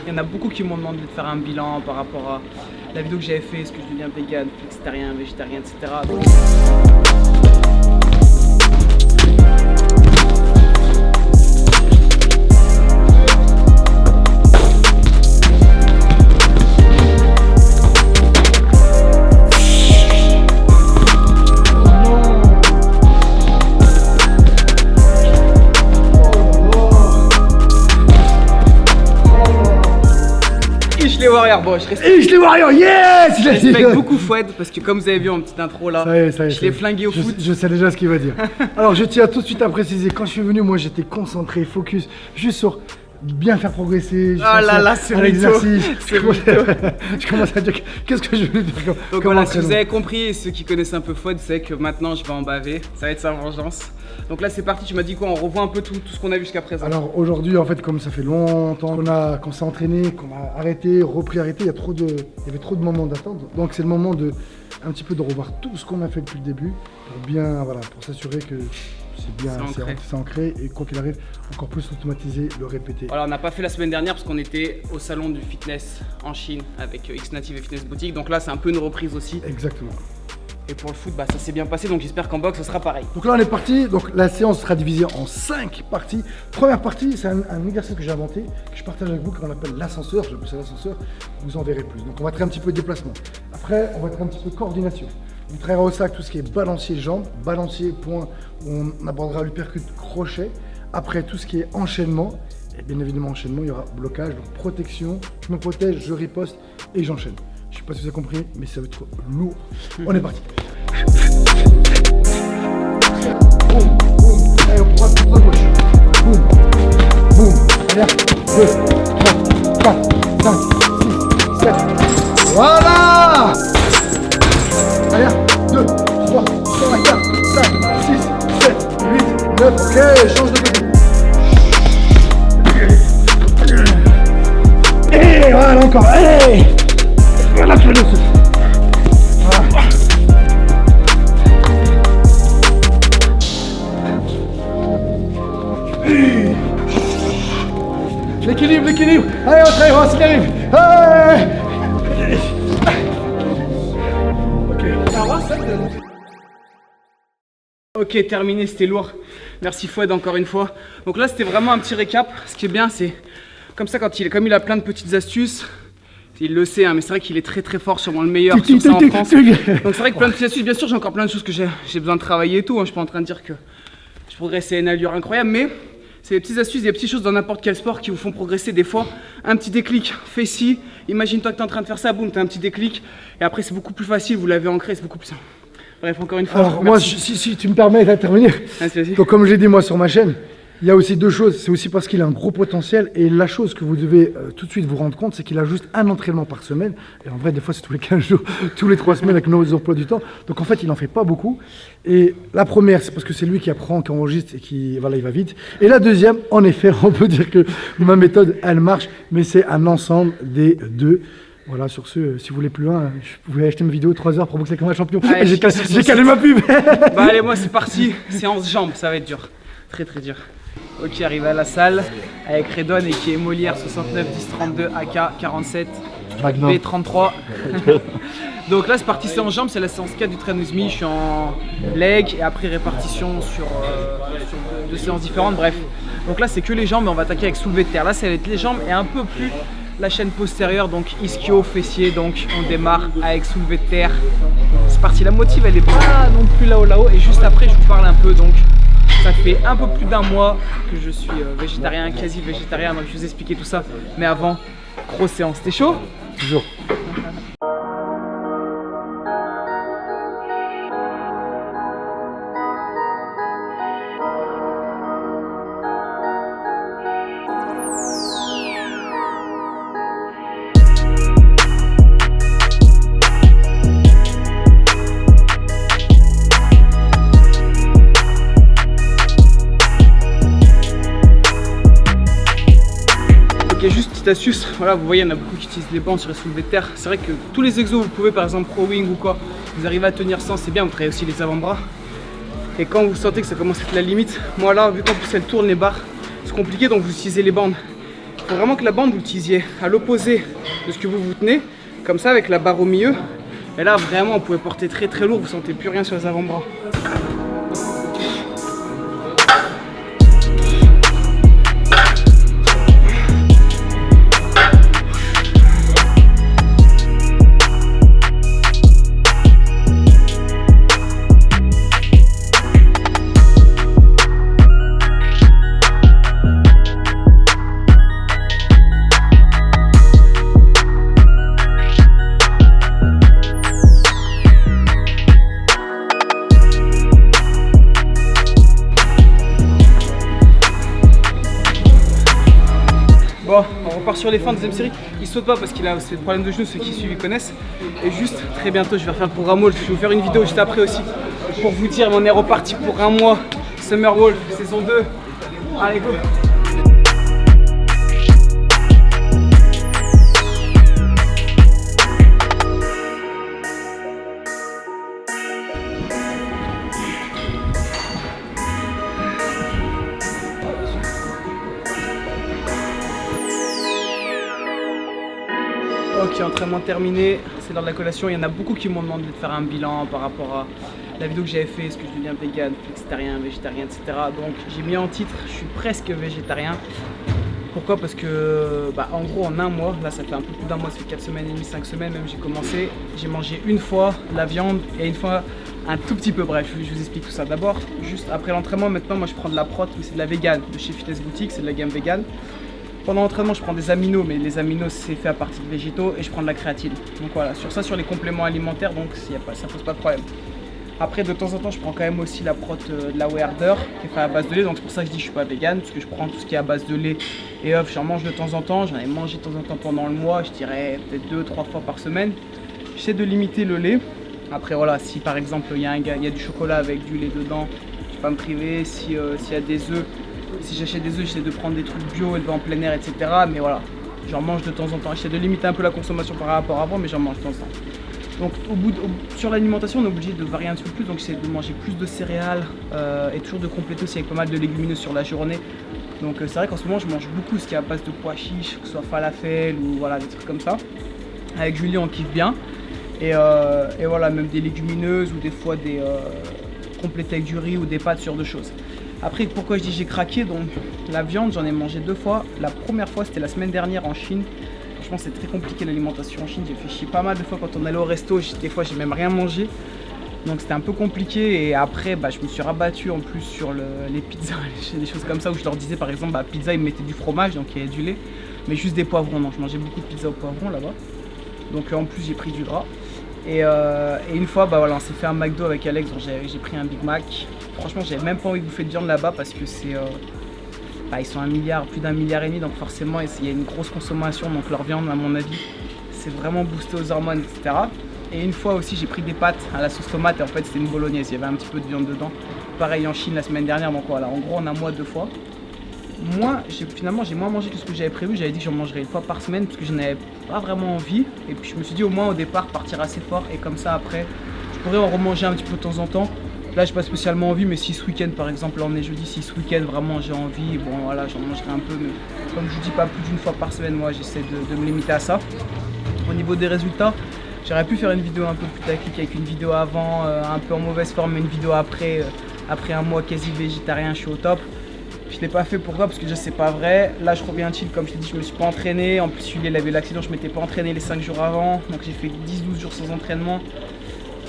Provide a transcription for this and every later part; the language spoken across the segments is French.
Il y en a beaucoup qui m'ont demandé de faire un bilan par rapport à la vidéo que j'avais fait, est-ce que je deviens vegan, flexitarien, végétarien, etc. Donc... Les Warriors, bon, je respecte, les Warriors, yes! Je respecte beaucoup Fouad parce que comme vous avez vu en petite intro là, je l'ai flingué au foot. Je sais déjà ce qu'il va dire. Alors je tiens tout de suite à préciser, quand je suis venu, moi j'étais concentré, focus, juste sur bien faire progresser. Ah là là, c'est l'exercice. Je commence à dire qu'est-ce que je veux dire. Donc voilà, si vous avez compris, et ceux qui connaissent un peu Fouad, c'est que maintenant je vais en baver, ça va être sa vengeance. Donc là c'est parti, tu m'as dit quoi? On revoit un peu tout ce qu'on a vu jusqu'à présent. Alors aujourd'hui en fait, comme ça fait longtemps qu'on s'est entraîné, qu'on a arrêté, repris, arrêté, il y avait trop de moments d'attente. Donc c'est le moment de un petit peu de revoir tout ce qu'on a fait depuis le début pour bien, voilà, pour s'assurer que c'est bien, c'est ancré et quoi qu'il arrive, encore plus automatiser, le répéter. Voilà, on n'a pas fait la semaine dernière parce qu'on était au salon du fitness en Chine avec X-Native et Fitness Boutique. Donc là c'est un peu une reprise aussi. Exactement. Et pour le foot, bah, ça s'est bien passé, donc j'espère qu'en boxe, ce sera pareil. Donc là, on est parti. Donc la séance sera divisée en 5 parties. Première partie, c'est un exercice que j'ai inventé, que je partage avec vous, qu'on appelle l'ascenseur. Je l'appelle ça l'ascenseur. Vous en verrez plus. Donc on va traiter un petit peu de déplacement. Après, on va traiter un petit peu de coordination. On travaillera au sac tout ce qui est balancier jambes, balancier point, où on abordera l'uppercut crochet. Après, tout ce qui est enchaînement. Et bien évidemment, enchaînement, il y aura blocage, donc protection. Je me protège, je riposte et j'enchaîne. Je sais pas si vous avez compris, mais ça va être lourd. On est parti. Boum, boum. Allez, on droite, gauche. Boum, boum. Allez, 2, 3, 4, 5, 6, 7. Voilà. Allez, 2, 3, 4, 5, 6, 7, 8, 9. Ok, change de côté. Et voilà encore. Allez. Voilà, je le souffle. Voilà. L'équilibre, l'équilibre. Allez, on travaille, on s'y arrive. Ok, terminé, c'était lourd. Merci Fouad encore une fois. Donc là, c'était vraiment un petit récap. Ce qui est bien, c'est comme ça, comme il a plein de petites astuces. Il le sait, hein, mais c'est vrai qu'il est très fort, sûrement le meilleur sur ça en France. Donc c'est vrai que plein de petites astuces, bien sûr j'ai encore plein de choses que j'ai besoin de travailler et tout, hein. Je suis pas en train de dire que je progresse à une allure incroyable, mais c'est des petites astuces, des petites choses dans n'importe quel sport qui vous font progresser des fois. Un petit déclic, fais ci, imagine-toi que tu es en train de faire ça, boum, tu as un petit déclic, et après c'est beaucoup plus facile, vous l'avez ancré, c'est beaucoup plus simple. Bref, encore une fois. Alors moi, si tu me permets d'intervenir, donc comme je l'ai dit moi sur ma chaîne, il y a aussi deux choses, c'est aussi parce qu'il a un gros potentiel et la chose que vous devez tout de suite vous rendre compte, c'est qu'il a juste un entraînement par semaine et en vrai des fois c'est tous les 15 jours, tous les 3 semaines avec nos emplois du temps, donc en fait il n'en fait pas beaucoup et la première c'est parce que c'est lui qui apprend, qui enregistre et qui voilà il va vite et la deuxième en effet on peut dire que ma méthode elle marche mais c'est un ensemble des deux. Voilà, sur ce, si vous voulez plus loin, je pouvais acheter une vidéo 3 heures pour boxer comme un champion. Ouais, j'ai calé ma pub. Bah allez, moi c'est parti, séance jambes, ça va être dur, très dur. Ok, arrivé à la salle avec Redon et qui est Molière 69 10 32 AK 47 B33. Donc là c'est parti séance jambes, c'est la séance 4 du train with me, je suis en leg et après répartition sur 2 séances différentes, bref. Donc là c'est que les jambes et on va attaquer avec soulevé de terre. Là ça va être les jambes et un peu plus la chaîne postérieure, donc ischio, fessier, donc on démarre avec soulevé de terre. C'est parti, la motive elle est pas non plus là-haut et juste après je vous parle un peu donc. Ça fait un peu plus d'un mois que je suis végétarien, quasi végétarien, donc je vous expliquer tout ça. Mais avant, grosse séance, t'es chaud? Toujours. Astuce, voilà, vous voyez, il y en a beaucoup qui utilisent les bancs sur les soulevés de terre. C'est vrai que tous les exos, vous pouvez par exemple pro wing ou quoi, vous arrivez à tenir sans, c'est bien, vous travaillez aussi les avant-bras. Et quand vous sentez que ça commence à être la limite, moi là, vu qu'en plus elle tourne les barres, c'est compliqué, donc vous utilisez les bandes. Il faut vraiment que la bande vous l'utilisiez à l'opposé de ce que vous tenez, comme ça avec la barre au milieu. Et là vraiment vous pouvez porter très très lourd, vous sentez plus rien sur les avant-bras. Bon, on repart sur les fins de deuxième série. Il saute pas parce qu'il a ces problèmes de genoux, ceux qui suivent ils connaissent. Et juste très bientôt je vais refaire le programme Wolf. Je vais vous faire une vidéo juste après aussi pour vous dire on est reparti pour un mois. Summer Wolf saison 2. Allez go. Ok, entraînement terminé, c'est l'heure de la collation. Il y en a beaucoup qui m'ont demandé de faire un bilan par rapport à la vidéo que j'avais fait, est-ce que je deviens vegan, flexitarien, végétarien, etc. Donc j'ai mis en titre, je suis presque végétarien. Pourquoi? Parce que, en gros, en un mois, là ça fait un peu plus d'un mois, ça fait 4 semaines et demie, 5 semaines même, j'ai commencé. J'ai mangé une fois la viande et une fois un tout petit peu, bref, je vous explique tout ça. D'abord, juste après l'entraînement, maintenant moi je prends de la prot, mais c'est de la vegan, de chez Fitness Boutique, c'est de la gamme vegan. Pendant l'entraînement, je prends des aminos, mais les aminos c'est fait à partir de végétaux et je prends de la créatine. Donc voilà, sur les compléments alimentaires, donc ça pose pas de problème. Après, de temps en temps, je prends quand même aussi la prot de la Whey Harder qui est faite à base de lait. Donc c'est pour ça que je dis que je suis pas vegan, parce que je prends tout ce qui est à base de lait et œufs. J'en mange de temps en temps. J'en ai mangé de temps en temps pendant le mois, je dirais peut-être 2-3 fois par semaine. J'essaie de limiter le lait. Après voilà, si par exemple il y a du chocolat avec du lait dedans, je vais pas me priver. S'il y a des œufs. Si j'achète des œufs, j'essaie de prendre des trucs bio, élevés en plein air, etc. Mais voilà, j'en mange de temps en temps. J'essaie de limiter un peu la consommation par rapport à avant, mais j'en mange de temps en temps. Donc sur l'alimentation, on est obligé de varier un petit peu plus. Donc j'essaie de manger plus de céréales et toujours de compléter aussi avec pas mal de légumineuses sur la journée. Donc c'est vrai qu'en ce moment, je mange beaucoup ce qui est à base de pois chiches, que ce soit falafel ou voilà, des trucs comme ça. Avec Julie, on kiffe bien. Et voilà, même des légumineuses ou des fois des complétés avec du riz ou des pâtes, ce genre de choses. Après, pourquoi je dis j'ai craqué, donc la viande, j'en ai mangé 2 fois. La première fois, c'était la semaine dernière en Chine. Franchement, c'est très compliqué l'alimentation en Chine. J'ai fait chier pas mal de fois quand on allait au resto. Des fois, j'ai même rien mangé. Donc c'était un peu compliqué. Et après, je me suis rabattu en plus sur les pizzas, des choses comme ça où je leur disais par exemple, pizza, ils me mettaient du fromage, donc il y avait du lait, mais juste des poivrons. Donc je mangeais beaucoup de pizza au poivron là-bas. Donc en plus, j'ai pris du gras. Et une fois, voilà, on s'est fait un McDo avec Alex, donc j'ai pris un Big Mac. Franchement, j'avais même pas envie de bouffer de viande là-bas parce que c'est, ils sont plus d'1,5 milliard, donc forcément il y a une grosse consommation, donc leur viande à mon avis, c'est vraiment boosté aux hormones, etc. Et une fois aussi, j'ai pris des pâtes à la sauce tomate et en fait c'était une bolognaise, il y avait un petit peu de viande dedans. Pareil en Chine la semaine dernière, donc voilà, en gros en un mois 2 fois. Moi, finalement, j'ai moins mangé que ce que j'avais prévu. J'avais dit que j'en mangerais 1 fois par semaine parce que je n'avais pas vraiment envie. Et puis je me suis dit au moins au départ partir assez fort et comme ça après, je pourrais en remanger un petit peu de temps en temps. Là, j'ai pas spécialement envie, mais si ce week-end, par exemple, là on est jeudi, si ce week-end vraiment j'ai envie, bon voilà, j'en mangerai un peu. Mais comme je vous dis, pas plus d'1 fois par semaine, moi j'essaie de me limiter à ça. Au niveau des résultats, j'aurais pu faire une vidéo un peu plus tactique avec une vidéo avant, un peu en mauvaise forme, mais une vidéo après. Après un mois quasi végétarien, je suis au top. Je ne l'ai pas fait, pourquoi? Parce que déjà c'est pas vrai. Là je reviens chill, comme je t'ai dit, je me suis pas entraîné. En plus Julie elle avait l'accident, je m'étais pas entraîné les 5 jours avant. Donc j'ai fait 10-12 jours sans entraînement.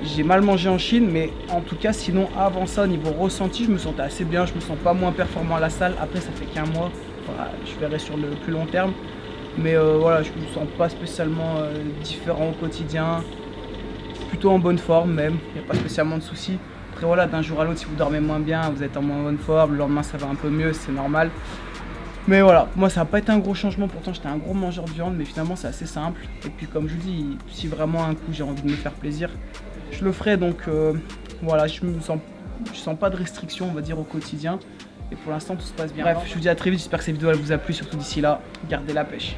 J'ai mal mangé en Chine, mais en tout cas sinon avant ça, au niveau ressenti, je me sentais assez bien. Je me sens pas moins performant à la salle. Après ça fait qu'un mois, voilà, je verrai sur le plus long terme. Mais voilà, je me sens pas spécialement différent au quotidien. Plutôt en bonne forme même, il n'y a pas spécialement de soucis. Après voilà, d'un jour à l'autre, si vous dormez moins bien, vous êtes en moins bonne forme, le lendemain ça va un peu mieux, c'est normal. Mais voilà, moi ça n'a pas été un gros changement, pourtant j'étais un gros mangeur de viande, mais finalement c'est assez simple. Et puis comme je vous dis, si vraiment un coup j'ai envie de me faire plaisir, je le ferai. Donc voilà, je sens pas de restriction, on va dire, au quotidien. Et pour l'instant tout se passe bien. Bref, je vous dis à très vite, j'espère que cette vidéo elle vous a plu, surtout d'ici là, gardez la pêche.